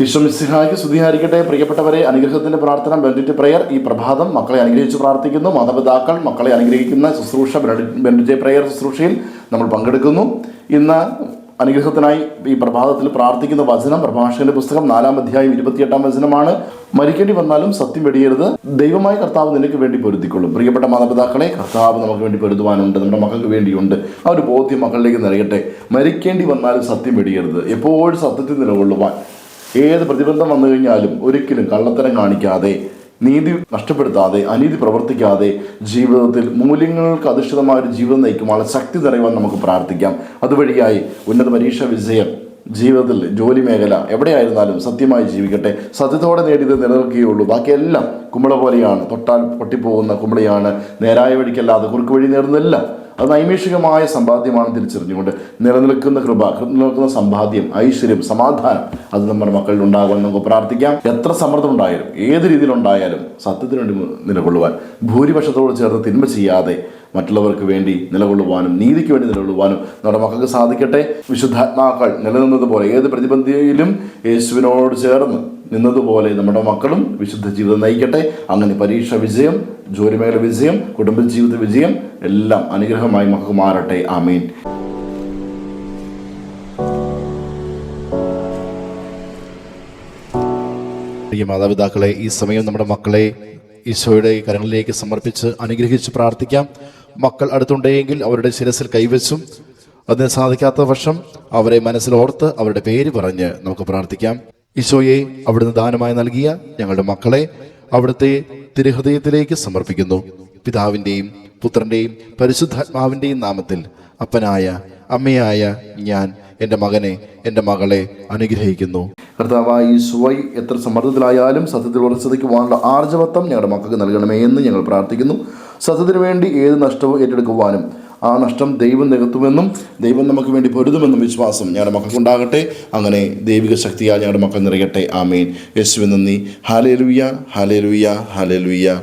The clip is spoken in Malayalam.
ഈശോമിശിഹായ്ക്ക് സ്തുതിയായിരിക്കട്ടെ. പ്രിയപ്പെട്ടവരെ, അനുഗ്രഹത്തിൻ്റെ പ്രാർത്ഥന ബെനഡിക്റ്റ് പ്രയർ ഈ പ്രഭാതം മക്കളെ അനുഗ്രഹിച്ച് പ്രാർത്ഥിക്കുന്നു. മാതാപിതാക്കൾ മക്കളെ അനുഗ്രഹിക്കുന്ന ശുശ്രൂഷ ബെനഡിക്റ്റ് പ്രയർ ശുശ്രൂഷയിൽ നമ്മൾ പങ്കെടുക്കുന്നു. ഇന്ന് അനുഗ്രഹത്തിനായി ഈ പ്രഭാതത്തിൽ പ്രാർത്ഥിക്കുന്ന വചനം പ്രഭാഷകന്റെ പുസ്തകം 4-ാം അധ്യായം 28-ാം വചനമാണ്. മരിക്കേണ്ടി വന്നാലും സത്യം വെടിയരുത്, ദൈവമായ കർത്താവ് നിനക്ക് വേണ്ടി പൊരുത്തിക്കൊള്ളും. പ്രിയപ്പെട്ട മാതാപിതാക്കളെ, കർത്താവ് നമുക്ക് വേണ്ടി പൊരുതുവാനുണ്ട്, നമ്മുടെ മക്കൾക്ക് വേണ്ടിയുണ്ട്. ആ ഒരു ബോധ്യം മക്കളിലേക്ക് നിറയട്ടെ. മരിക്കേണ്ടി വന്നാലും സത്യം വെടിയരുത്, എപ്പോഴും സത്യത്തിൽ നിലകൊള്ളുവാൻ, ഏത് പ്രതിബന്ധം വന്നു കഴിഞ്ഞാലും ഒരിക്കലും കള്ളത്തരം കാണിക്കാതെ, നീതി നഷ്ടപ്പെടുത്താതെ, അനീതി പ്രവർത്തിക്കാതെ, ജീവിതത്തിൽ മൂല്യങ്ങൾക്ക് അധിഷ്ഠിതമായ ഒരു ജീവിതം നയിക്കുവാനുള്ള ശക്തി നിറയുവാൻ നമുക്ക് പ്രാർത്ഥിക്കാം. അതുവഴിയായി ഉന്നത പരീക്ഷ വിജയം, ജീവിതത്തിൽ ജോലി മേഖല എവിടെയായിരുന്നാലും സത്യമായി ജീവിക്കട്ടെ. സത്യത്തോടെ നേടിയത് നിലനിൽക്കുകയുള്ളൂ. ബാക്കിയെല്ലാം കുമ്പള പോലെയാണ്, തൊട്ടാൽ പൊട്ടിപ്പോകുന്ന കുമ്പളയാണ്. നേരായ വഴിക്കല്ലാതെ കുറുക്ക് വഴി നേടുന്നില്ല. അത് നൈമിഷികമായ സമ്പാദ്യമാണ് തിരിച്ചറിഞ്ഞുകൊണ്ട് നിലനിൽക്കുന്ന കൃപ, നിലനിൽക്കുന്ന സമ്പാദ്യം, ഐശ്വര്യം, സമാധാനം അത് നമ്മുടെ മക്കളിൽ ഉണ്ടാകുവാൻ നമുക്ക് പ്രാർത്ഥിക്കാം. എത്ര സമ്മർദ്ദം ഉണ്ടായാലും, ഏത് രീതിയിലുണ്ടായാലും സത്യത്തിന് വേണ്ടി നിലകൊള്ളുവാൻ, ഭൂരിപക്ഷത്തോട് ചേർന്ന് തിന്മ ചെയ്യാതെ മറ്റുള്ളവർക്ക് വേണ്ടി നിലകൊള്ളുവാനും നീതിക്ക് വേണ്ടി നിലകൊള്ളുവാനും നമ്മുടെ മക്കൾക്ക് സാധിക്കട്ടെ. വിശുദ്ധാത്മാക്കൾ നിലനിന്നതുപോലെ ഏത് പ്രതിബന്ധിയിലും യേശുവിനോട് ചേർന്ന് നിന്നതുപോലെ നമ്മുടെ മക്കളും വിശുദ്ധ ജീവിതം നയിക്കട്ടെ. അങ്ങനെ പരീക്ഷ വിജയം, ജോലിമേഖല വിജയം, കുടുംബജീവിത വിജയം എല്ലാം അനുഗ്രഹമായി മക്കൾക്ക് മാറട്ടെ. ആമീൻ. പ്രിയ മാതാപിതാക്കളെ, ഈ സമയം നമ്മുടെ മക്കളെ ഈശോയുടെ കരങ്ങളിലേക്ക് സമർപ്പിച്ച് അനുഗ്രഹിച്ച് പ്രാർത്ഥിക്കാം. മക്കൾ അടുത്തുണ്ടെങ്കിൽ അവരുടെ ശിരസിൽ കൈവച്ചും, അതിന് സാധിക്കാത്ത പക്ഷം അവരെ മനസ്സിലോർത്ത് അവരുടെ പേര് പറഞ്ഞ് നമുക്ക് പ്രാർത്ഥിക്കാം. ഈശോയെ, അവിടുന്ന് ദാനമായി നൽകിയ ഞങ്ങളുടെ മക്കളെ അവിടുത്തെ തിരുഹൃദയത്തിലേക്ക് സമർപ്പിക്കുന്നു. പിതാവിൻ്റെയും പുത്രൻ്റെയും പരിശുദ്ധാത്മാവിൻ്റെയും നാമത്തിൽ അപ്പനായ അമ്മയായ ഞാൻ എൻ്റെ മകനെ, എൻ്റെ മകളെ അനുഗ്രഹിക്കുന്നു. കർത്താവായ ഈശോയെ, എത്ര സമ്മർദ്ദത്തിലായാലും സത്യത്തിൽ ഉറച്ചതയ്ക്കുവാനുള്ള ആർജവത്വം ഞങ്ങളുടെ മക്കൾക്ക് നൽകണമേ എന്ന് ഞങ്ങൾ പ്രാർത്ഥിക്കുന്നു. സത്യത്തിന് വേണ്ടി ഏത് നഷ്ടവും ഏറ്റെടുക്കുവാനും ആ നഷ്ടം ദൈവം നികത്തുമെന്നും ദൈവം നമുക്ക് വേണ്ടി പൊരുതുമെന്നും വിശ്വാസം ഞങ്ങളുടെ മക്കൾക്കുണ്ടാകട്ടെ. അങ്ങനെ ദൈവിക ശക്തിയാൽ ഞങ്ങളുടെ മക്കൾ നിറയട്ടെ. ആമേൻ. യേശുവേ നന്ദി. Hallelujah, hallelujah, hallelujah.